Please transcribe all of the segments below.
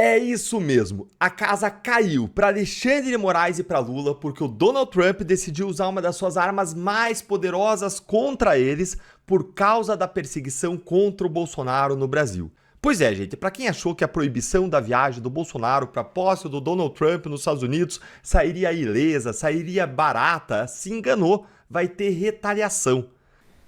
É isso mesmo, a casa caiu para Alexandre de Moraes e para Lula porque o Donald Trump decidiu usar uma das suas armas mais poderosas contra eles por causa da perseguição contra o Bolsonaro no Brasil. Pois é, gente, para quem achou que a proibição da viagem do Bolsonaro para a posse do Donald Trump nos Estados Unidos sairia ilesa, sairia barata, se enganou, vai ter retaliação.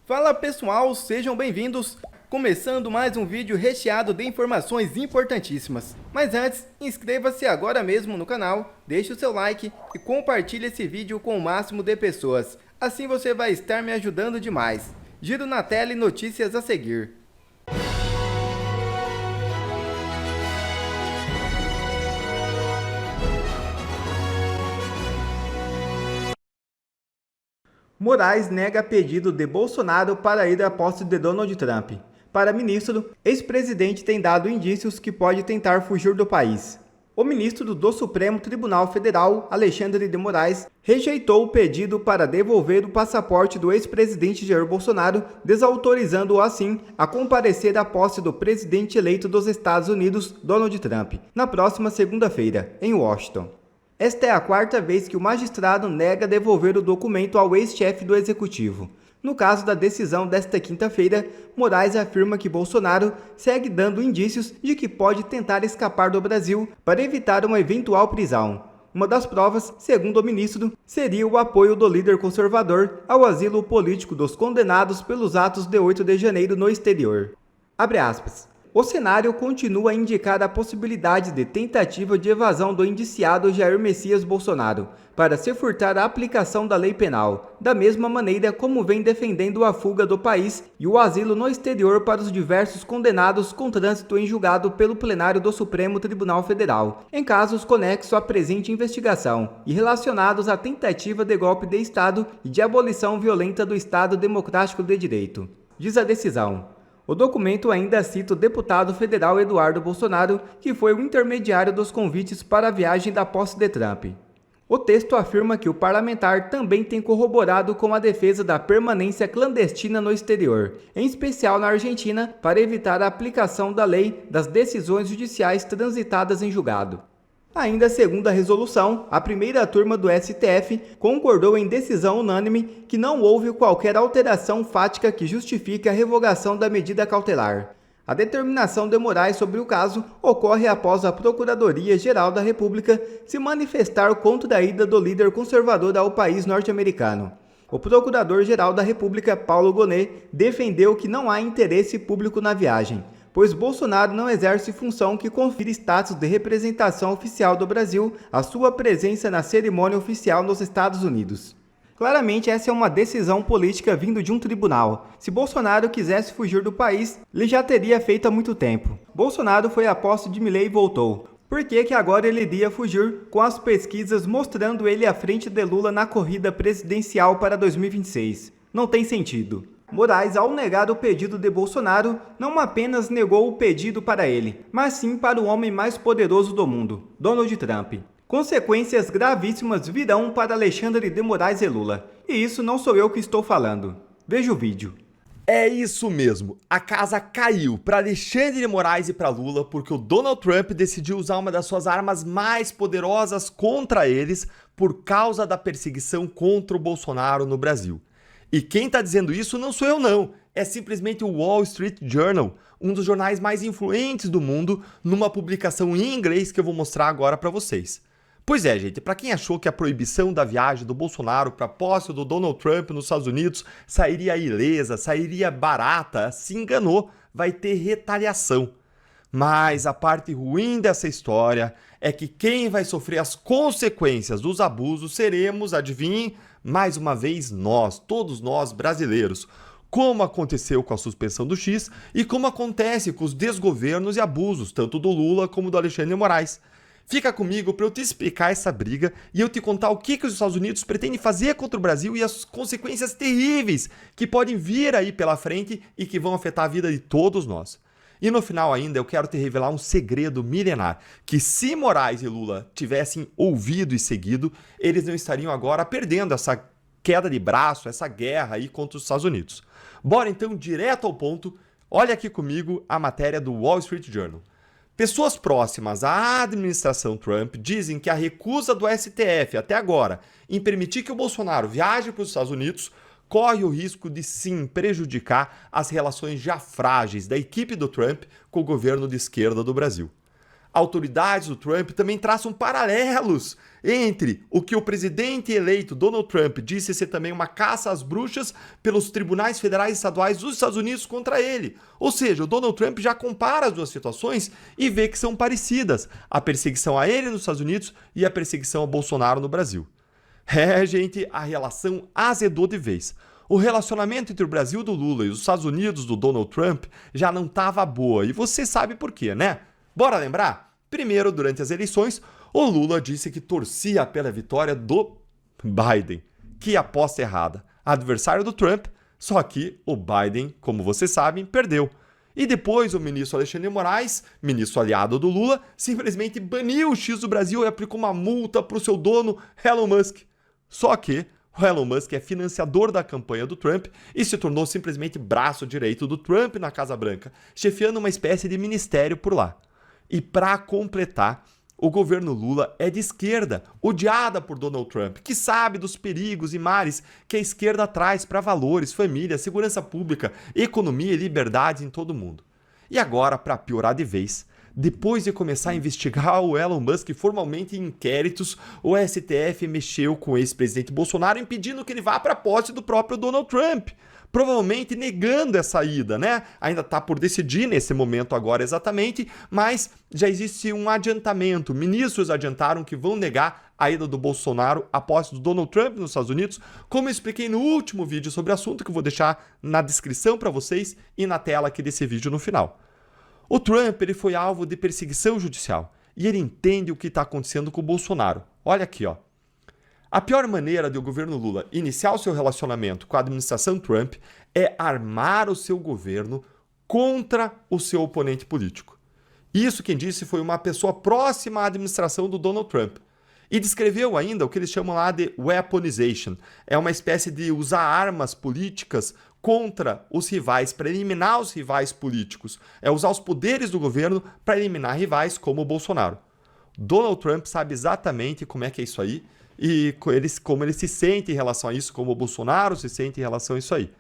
Fala pessoal, sejam bem-vindos! Começando mais um vídeo recheado de informações importantíssimas. Mas antes, inscreva-se agora mesmo no canal, deixe o seu like e compartilhe esse vídeo com o máximo de pessoas. Assim você vai estar me ajudando demais. Giro na tela e notícias a seguir. Moraes nega pedido de Bolsonaro para ir à posse de Donald Trump. Para ministro, ex-presidente tem dado indícios que pode tentar fugir do país. O ministro do Supremo Tribunal Federal, Alexandre de Moraes, rejeitou o pedido para devolver o passaporte do ex-presidente Jair Bolsonaro, desautorizando-o assim a comparecer à posse do presidente eleito dos Estados Unidos, Donald Trump, na próxima segunda-feira, em Washington. Esta é a quarta vez que o magistrado nega devolver o documento ao ex-chefe do executivo. No caso da decisão desta quinta-feira, Moraes afirma que Bolsonaro segue dando indícios de que pode tentar escapar do Brasil para evitar uma eventual prisão. Uma das provas, segundo o ministro, seria o apoio do líder conservador ao asilo político dos condenados pelos atos de 8 de janeiro no exterior. Abre aspas. O cenário continua a indicar a possibilidade de tentativa de evasão do indiciado Jair Messias Bolsonaro para se furtar a aplicação da lei penal, da mesma maneira como vem defendendo a fuga do país e o asilo no exterior para os diversos condenados com trânsito em julgado pelo plenário do Supremo Tribunal Federal, em casos conexos à presente investigação e relacionados à tentativa de golpe de Estado e de abolição violenta do Estado Democrático de Direito. Diz a decisão. O documento ainda cita o deputado federal Eduardo Bolsonaro, que foi o intermediário dos convites para a viagem da posse de Trump. O texto afirma que o parlamentar também tem corroborado com a defesa da permanência clandestina no exterior, em especial na Argentina, para evitar a aplicação da lei das decisões judiciais transitadas em julgado. Ainda segundo a resolução, a primeira turma do STF concordou em decisão unânime que não houve qualquer alteração fática que justifique a revogação da medida cautelar. A determinação de Moraes sobre o caso ocorre após a Procuradoria-Geral da República se manifestar contra a ida do líder conservador ao país norte-americano. O Procurador-Geral da República, Paulo Gonet, defendeu que não há interesse público na viagem, pois Bolsonaro não exerce função que confira status de representação oficial do Brasil à sua presença na cerimônia oficial nos Estados Unidos. Claramente, essa é uma decisão política vindo de um tribunal. Se Bolsonaro quisesse fugir do país, ele já teria feito há muito tempo. Bolsonaro foi à posse de Milei e voltou. Por que agora ele iria fugir, com as pesquisas mostrando ele à frente de Lula na corrida presidencial para 2026? Não tem sentido. Moraes, ao negar o pedido de Bolsonaro, não apenas negou o pedido para ele, mas sim para o homem mais poderoso do mundo, Donald Trump. Consequências gravíssimas virão para Alexandre de Moraes e Lula. E isso não sou eu que estou falando. Veja o vídeo. É isso mesmo, a casa caiu para Alexandre de Moraes e para Lula porque o Donald Trump decidiu usar uma das suas armas mais poderosas contra eles por causa da perseguição contra o Bolsonaro no Brasil. E quem está dizendo isso não sou eu não, é simplesmente o Wall Street Journal, um dos jornais mais influentes do mundo, numa publicação em inglês que eu vou mostrar agora para vocês. Pois é, gente, para quem achou que a proibição da viagem do Bolsonaro para a posse do Donald Trump nos Estados Unidos sairia ilesa, sairia barata, se enganou, vai ter retaliação. Mas a parte ruim dessa história é que quem vai sofrer as consequências dos abusos seremos, adivinhem, mais uma vez nós, todos nós brasileiros. Como aconteceu com a suspensão do X e como acontece com os desgovernos e abusos, tanto do Lula como do Alexandre de Moraes. Fica comigo para eu te explicar essa briga e eu te contar o que os Estados Unidos pretendem fazer contra o Brasil e as consequências terríveis que podem vir aí pela frente e que vão afetar a vida de todos nós. E no final ainda eu quero te revelar um segredo milenar, que se Moraes e Lula tivessem ouvido e seguido, eles não estariam agora perdendo essa queda de braço, essa guerra aí contra os Estados Unidos. Bora então direto ao ponto, olha aqui comigo a matéria do Wall Street Journal. Pessoas próximas à administração Trump dizem que a recusa do STF até agora em permitir que o Bolsonaro viaje para os Estados Unidos corre o risco de sim prejudicar as relações já frágeis da equipe do Trump com o governo de esquerda do Brasil. Autoridades do Trump também traçam paralelos entre o que o presidente eleito Donald Trump disse ser também uma caça às bruxas pelos tribunais federais e estaduais dos Estados Unidos contra ele. Ou seja, o Donald Trump já compara as duas situações e vê que são parecidas, a perseguição a ele nos Estados Unidos e a perseguição ao Bolsonaro no Brasil. Gente, a relação azedou de vez. O relacionamento entre o Brasil do Lula e os Estados Unidos do Donald Trump já não estava boa, e você sabe por quê, né? Bora lembrar? Primeiro, durante as eleições, o Lula disse que torcia pela vitória do Biden. Que aposta errada. Adversário do Trump, só que o Biden, como vocês sabem, perdeu. E depois o ministro Alexandre de Moraes, ministro aliado do Lula, simplesmente baniu o X do Brasil e aplicou uma multa para o seu dono, Elon Musk. Só que o Elon Musk é financiador da campanha do Trump e se tornou simplesmente braço direito do Trump na Casa Branca, chefiando uma espécie de ministério por lá. E para completar, o governo Lula é de esquerda, odiada por Donald Trump, que sabe dos perigos e males que a esquerda traz para valores, família, segurança pública, economia e liberdade em todo o mundo. E agora, para piorar de vez, depois de começar a investigar o Elon Musk formalmente em inquéritos, o STF mexeu com o ex-presidente Bolsonaro impedindo que ele vá para a posse do próprio Donald Trump. Provavelmente negando essa ida, né? Ainda está por decidir nesse momento agora exatamente, mas já existe um adiantamento. Ministros adiantaram que vão negar a ida do Bolsonaro à posse do Donald Trump nos Estados Unidos, como eu expliquei no último vídeo sobre o assunto, que eu vou deixar na descrição para vocês e na tela aqui desse vídeo no final. O Trump ele foi alvo de perseguição judicial e ele entende o que está acontecendo com o Bolsonaro. Olha aqui, ó. A pior maneira de o governo Lula iniciar o seu relacionamento com a administração Trump é armar o seu governo contra o seu oponente político. Isso quem disse foi uma pessoa próxima à administração do Donald Trump. E descreveu ainda o que eles chamam lá de weaponization. É uma espécie de usar armas políticas contra os rivais, para eliminar os rivais políticos. É usar os poderes do governo para eliminar rivais como o Bolsonaro. Donald Trump sabe exatamente como é que é isso aí e como ele se sente em relação a isso, como o Bolsonaro se sente em relação a isso aí.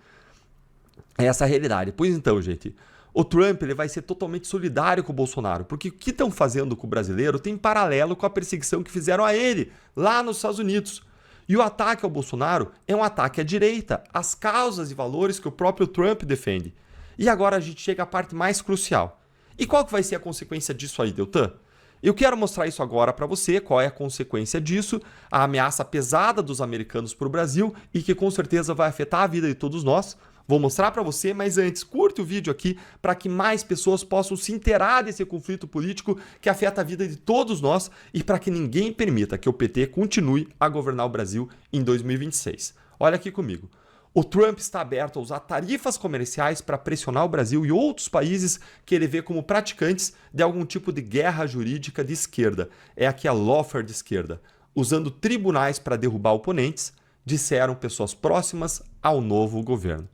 É essa a realidade. Pois então, gente, o Trump ele vai ser totalmente solidário com o Bolsonaro, porque o que estão fazendo com o brasileiro tem paralelo com a perseguição que fizeram a ele lá nos Estados Unidos. E o ataque ao Bolsonaro é um ataque à direita, às causas e valores que o próprio Trump defende. E agora a gente chega à parte mais crucial. E qual que vai ser a consequência disso aí, Deltan? Eu quero mostrar isso agora para você, qual é a consequência disso, a ameaça pesada dos americanos para o Brasil e que com certeza vai afetar a vida de todos nós. Vou mostrar para você, mas antes, curte o vídeo aqui para que mais pessoas possam se inteirar desse conflito político que afeta a vida de todos nós e para que ninguém permita que o PT continue a governar o Brasil em 2026. Olha aqui comigo. O Trump está aberto a usar tarifas comerciais para pressionar o Brasil e outros países que ele vê como praticantes de algum tipo de guerra jurídica de esquerda. É aqui a lawfare de esquerda. Usando tribunais para derrubar oponentes, disseram pessoas próximas ao novo governo.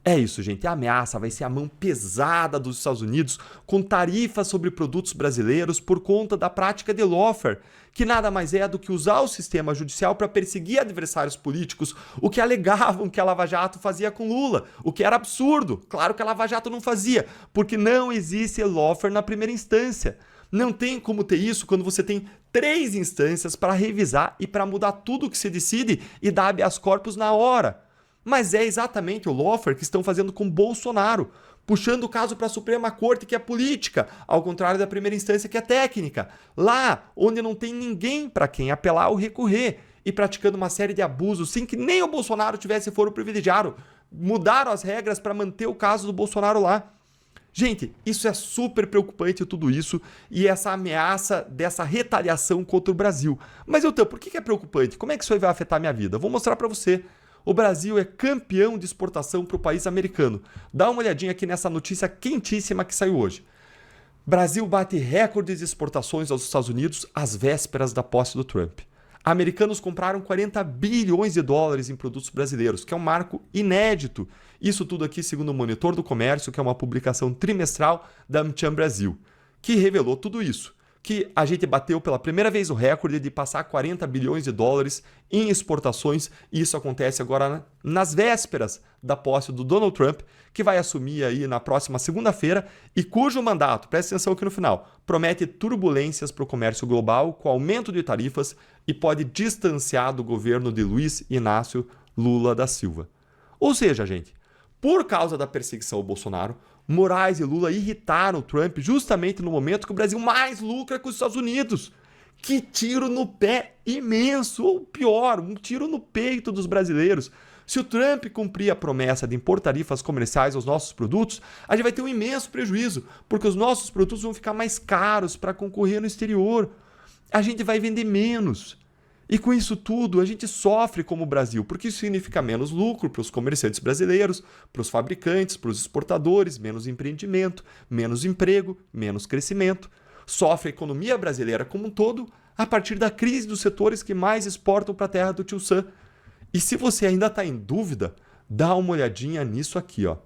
É isso, gente. A ameaça vai ser a mão pesada dos Estados Unidos com tarifas sobre produtos brasileiros por conta da prática de lawfare, que nada mais é do que usar o sistema judicial para perseguir adversários políticos, o que alegavam que a Lava Jato fazia com Lula, o que era absurdo. Claro que a Lava Jato não fazia, porque não existe lawfare na primeira instância. Não tem como ter isso quando você tem 3 instâncias para revisar e para mudar tudo o que se decide e dar habeas corpus na hora. Mas é exatamente o lawfare que estão fazendo com Bolsonaro, puxando o caso para a Suprema Corte, que é política, ao contrário da primeira instância, que é técnica. Lá, onde não tem ninguém para quem apelar ou recorrer, e praticando uma série de abusos sem que nem o Bolsonaro tivesse foro privilegiado. Mudaram as regras para manter o caso do Bolsonaro lá. Gente, isso é super preocupante tudo isso e essa ameaça dessa retaliação contra o Brasil. Mas, Elton, por que é preocupante? Como é que isso aí vai afetar a minha vida? Vou mostrar para você. O Brasil é campeão de exportação para o país americano. Dá uma olhadinha aqui nessa notícia quentíssima que saiu hoje. Brasil bate recordes de exportações aos Estados Unidos às vésperas da posse do Trump. Americanos compraram 40 bilhões de dólares em produtos brasileiros, que é um marco inédito. Isso tudo aqui segundo o Monitor do Comércio, que é uma publicação trimestral da AmCham Brasil. que revelou tudo isso. Que a gente bateu pela primeira vez o recorde de passar 40 bilhões de dólares em exportações, e isso acontece agora nas vésperas da posse do Donald Trump, que vai assumir aí na próxima segunda-feira e cujo mandato, presta atenção aqui no final, promete turbulências para o comércio global com aumento de tarifas e pode distanciar do governo de Luiz Inácio Lula da Silva. Ou seja, gente, por causa da perseguição ao Bolsonaro, Moraes e Lula irritaram o Trump justamente no momento que o Brasil mais lucra com os Estados Unidos. Que tiro no pé imenso, ou pior, um tiro no peito dos brasileiros. Se o Trump cumprir a promessa de impor tarifas comerciais aos nossos produtos, a gente vai ter um imenso prejuízo, porque os nossos produtos vão ficar mais caros para concorrer no exterior. A gente vai vender menos. E com isso tudo, a gente sofre como Brasil, porque isso significa menos lucro para os comerciantes brasileiros, para os fabricantes, para os exportadores, menos empreendimento, menos emprego, menos crescimento. Sofre a economia brasileira como um todo a partir da crise dos setores que mais exportam para a terra do Tio Sam. E se você ainda está em dúvida, dá uma olhadinha nisso aqui, ó.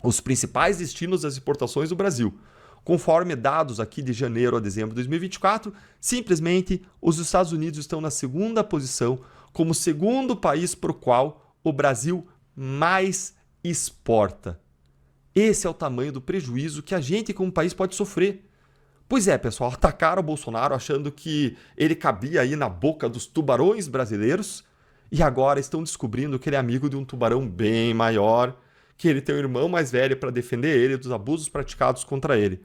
Os principais destinos das exportações do Brasil. Conforme dados aqui de janeiro a dezembro de 2024, simplesmente os Estados Unidos estão na segunda posição como segundo país para o qual o Brasil mais exporta. Esse é o tamanho do prejuízo que a gente como país pode sofrer. Pois é, pessoal, atacaram o Bolsonaro achando que ele cabia aí na boca dos tubarões brasileiros e agora estão descobrindo que ele é amigo de um tubarão bem maior, que ele tem um irmão mais velho para defender ele dos abusos praticados contra ele.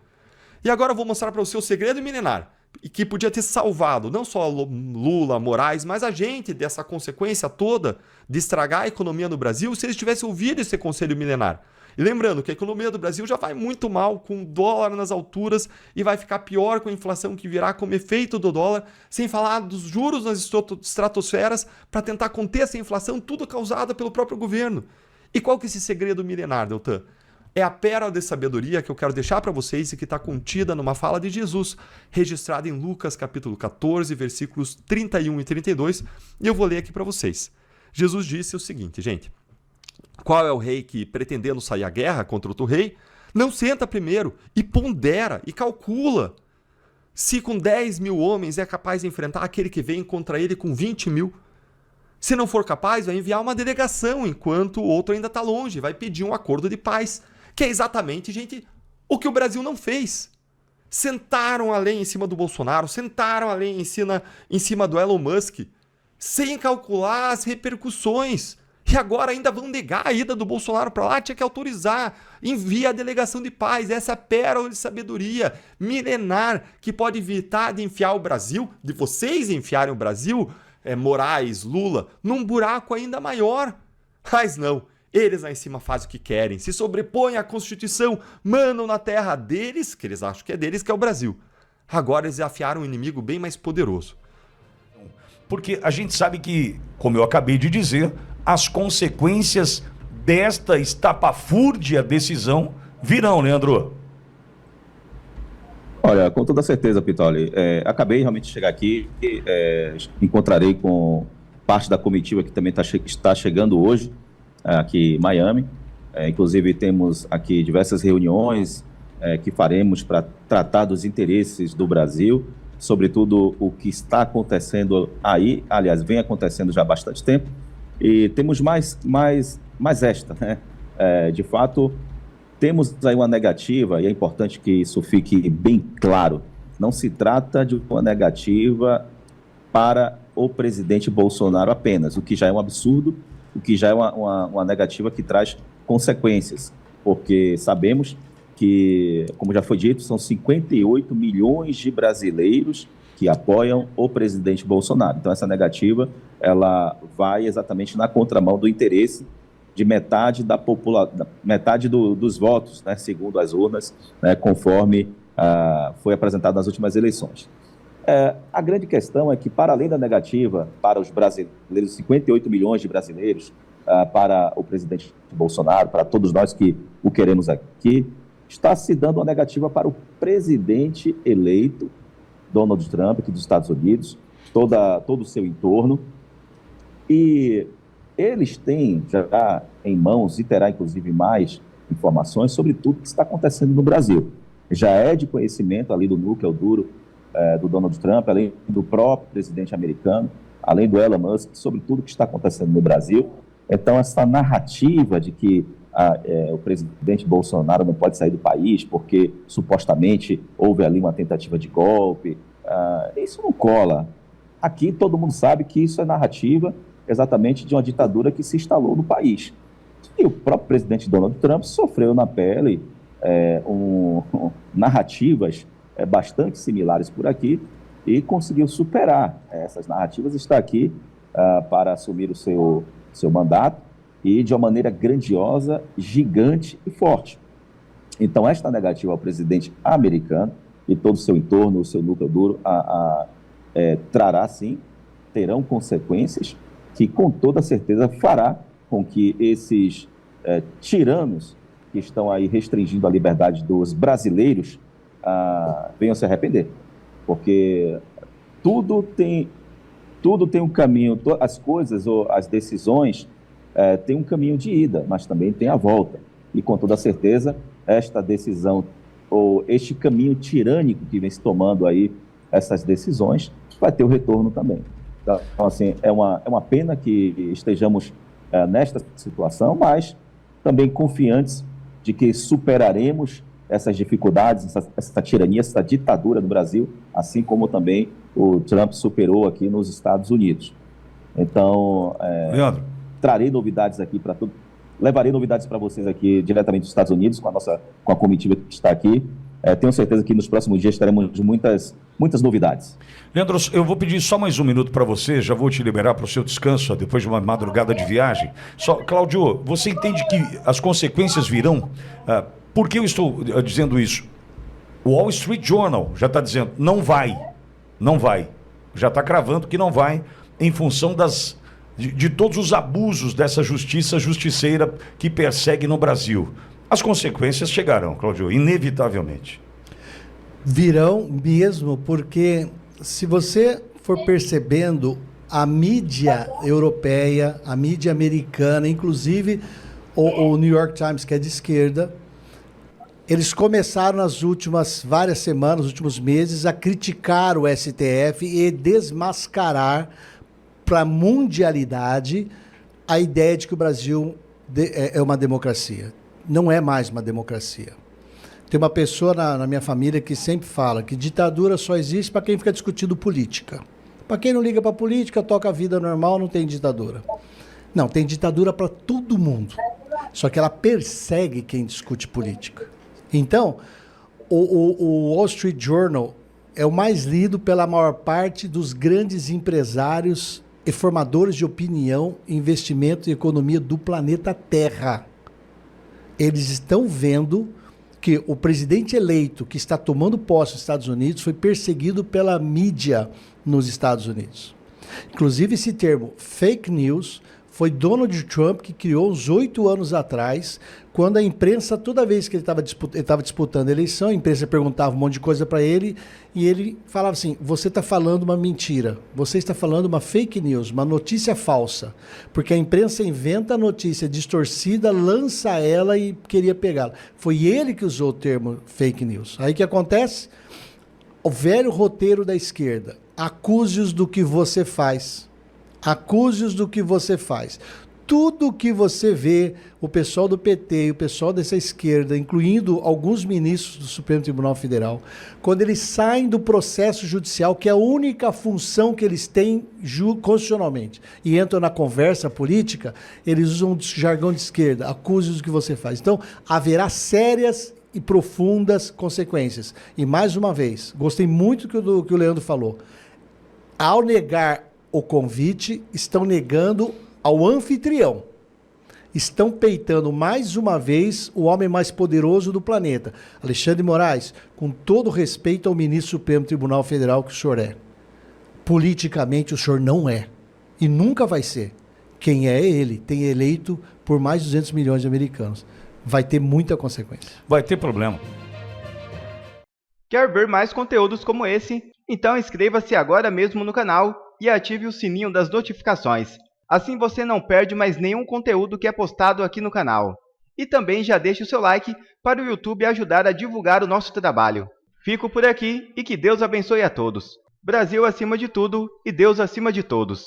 E agora eu vou mostrar para você o segredo milenar, que podia ter salvado não só Lula, Moraes, mas a gente dessa consequência toda de estragar a economia no Brasil se eles tivessem ouvido esse conselho milenar. E lembrando que a economia do Brasil já vai muito mal, com o dólar nas alturas, e vai ficar pior com a inflação que virá como efeito do dólar, sem falar dos juros nas estratosferas para tentar conter essa inflação, tudo causada pelo próprio governo. E qual que é esse segredo milenar, Deltan? É a pérola de sabedoria que eu quero deixar para vocês e que está contida numa fala de Jesus, registrada em Lucas capítulo 14, versículos 31 e 32, e eu vou ler aqui para vocês. Jesus disse o seguinte, gente: qual é o rei que, pretendendo sair à guerra contra outro rei, não senta primeiro e pondera e calcula se com 10 mil homens é capaz de enfrentar aquele que vem contra ele com 20 mil? Se não for capaz, vai enviar uma delegação, enquanto o outro ainda está longe, vai pedir um acordo de paz. Que é exatamente, gente, o que o Brasil não fez. Sentaram a lei em cima do Bolsonaro, sentaram a lei em cima do Elon Musk, sem calcular as repercussões. E agora ainda vão negar a ida do Bolsonaro para lá, tinha que autorizar, envia a delegação de paz, essa é a pérola de sabedoria milenar que pode evitar de enfiar o Brasil, de vocês enfiarem o Brasil, Moraes, Lula, num buraco ainda maior. Mas não. Eles lá em cima fazem o que querem, se sobrepõem à Constituição, mandam na terra deles, que eles acham que é deles, que é o Brasil. Agora eles afiaram um inimigo bem mais poderoso. Porque a gente sabe que, como eu acabei de dizer, as consequências desta estapafúrdia decisão virão, Leandro. Olha, com toda certeza, Pitoli. Acabei realmente de chegar aqui, encontrarei com parte da comitiva que também está chegando hoje, aqui em Miami. Inclusive temos aqui diversas reuniões que faremos para tratar dos interesses do Brasil, sobretudo o que está acontecendo aí, aliás, vem acontecendo já há bastante tempo, e temos mais esta, né? De fato, temos aí uma negativa, e é importante que isso fique bem claro, não se trata de uma negativa para o presidente Bolsonaro apenas, o que já é um absurdo, o que já é uma negativa que traz consequências, porque sabemos que, como já foi dito, são 58 milhões de brasileiros que apoiam o presidente Bolsonaro. Então, essa negativa, ela vai exatamente na contramão do interesse de metade da população, metade dos votos, né, segundo as urnas, né, conforme foi apresentado nas últimas eleições. A grande questão é que, para além da negativa para os brasileiros, 58 milhões de brasileiros, para o presidente Bolsonaro, para todos nós que o queremos aqui, está se dando uma negativa para o presidente eleito, Donald Trump, aqui dos Estados Unidos, todo o seu entorno. E eles têm já em mãos, e terá inclusive mais informações sobre tudo que está acontecendo no Brasil. já é de conhecimento ali do núcleo duro do Donald Trump, além do próprio presidente americano, além do Elon Musk, sobre tudo que está acontecendo no Brasil. Então, essa narrativa de que o presidente Bolsonaro não pode sair do país porque, supostamente, houve ali uma tentativa de golpe, isso não cola. Aqui, todo mundo sabe que isso é narrativa exatamente de uma ditadura que se instalou no país. E o próprio presidente Donald Trump sofreu na pele narrativas bastante similares por aqui e conseguiu superar essas narrativas, está aqui para assumir o seu mandato e de uma maneira grandiosa, gigante e forte. Então, esta negativa ao presidente americano e todo o seu entorno, o seu núcleo duro, trará sim, terão consequências que com toda certeza fará com que esses tiranos que estão aí restringindo a liberdade dos brasileiros venham se arrepender, porque tudo tem um caminho, as coisas ou as decisões têm um caminho de ida, mas também tem a volta, e com toda certeza esta decisão ou este caminho tirânico que vem se tomando aí, essas decisões, vai ter o retorno também. Então, assim, é uma pena que estejamos nesta situação, mas também confiantes de que superaremos essas dificuldades, essa tirania, essa ditadura no Brasil, assim como também o Trump superou aqui nos Estados Unidos. Então, Leandro, trarei novidades aqui para tudo, levarei novidades para vocês aqui diretamente dos Estados Unidos, com a comitiva que está aqui. Tenho certeza que nos próximos dias teremos muitas novidades. Leandro, eu vou pedir só mais um minuto para você, já vou te liberar para o seu descanso depois de uma madrugada de viagem. Cláudio, você entende que as consequências virão? Por que eu estou dizendo isso? O Wall Street Journal já está dizendo, não vai. Já está cravando que não vai, em função de todos os abusos dessa justiça justiceira que persegue no Brasil. As consequências chegarão, Cláudio, inevitavelmente. Virão mesmo, porque se você for percebendo, a mídia europeia, a mídia americana, inclusive o New York Times, que é de esquerda, eles começaram nas últimas várias semanas, nos últimos meses, a criticar o STF e desmascarar para a mundialidade a ideia de que o Brasil é uma democracia. Não é mais uma democracia. Tem uma pessoa na minha família que sempre fala que ditadura só existe para quem fica discutindo política. Para quem não liga para política, toca a vida normal, não tem ditadura. Não, tem ditadura para todo mundo. Só que ela persegue quem discute política. Então, o Wall Street Journal é o mais lido pela maior parte dos grandes empresários e formadores de opinião, investimento e economia do planeta Terra. Eles estão vendo que o presidente eleito que está tomando posse nos Estados Unidos foi perseguido pela mídia nos Estados Unidos. Inclusive, esse termo fake news foi Donald Trump que criou uns 8 anos atrás, quando a imprensa, toda vez que ele estava disputando a eleição, a imprensa perguntava um monte de coisa para ele, e ele falava assim, você está falando uma mentira, você está falando uma fake news, uma notícia falsa, porque a imprensa inventa a notícia distorcida, lança ela e queria pegá-la. Foi ele que usou o termo fake news. Aí o que acontece? O velho roteiro da esquerda, acuse-os do que você faz. Acuse-os do que você faz. Tudo que você vê, o pessoal do PT e o pessoal dessa esquerda, incluindo alguns ministros do Supremo Tribunal Federal, quando eles saem do processo judicial, que é a única função que eles têm constitucionalmente, e entram na conversa política, eles usam um jargão de esquerda, acuse-os do que você faz. Então, haverá sérias e profundas consequências. E, mais uma vez, gostei muito do que o Leandro falou. Ao negar o convite, estão negando ao anfitrião. Estão peitando mais uma vez o homem mais poderoso do planeta. Alexandre de Moraes, com todo respeito ao ministro do Supremo Tribunal Federal que o senhor é. Politicamente o senhor não é. E nunca vai ser. Quem é ele tem eleito por mais de 200 milhões de americanos. Vai ter muita consequência. Vai ter problema. Quer ver mais conteúdos como esse? Então inscreva-se agora mesmo no canal e ative o sininho das notificações. Assim você não perde mais nenhum conteúdo que é postado aqui no canal. E também já deixe o seu like para o YouTube ajudar a divulgar o nosso trabalho. Fico por aqui e que Deus abençoe a todos. Brasil acima de tudo e Deus acima de todos.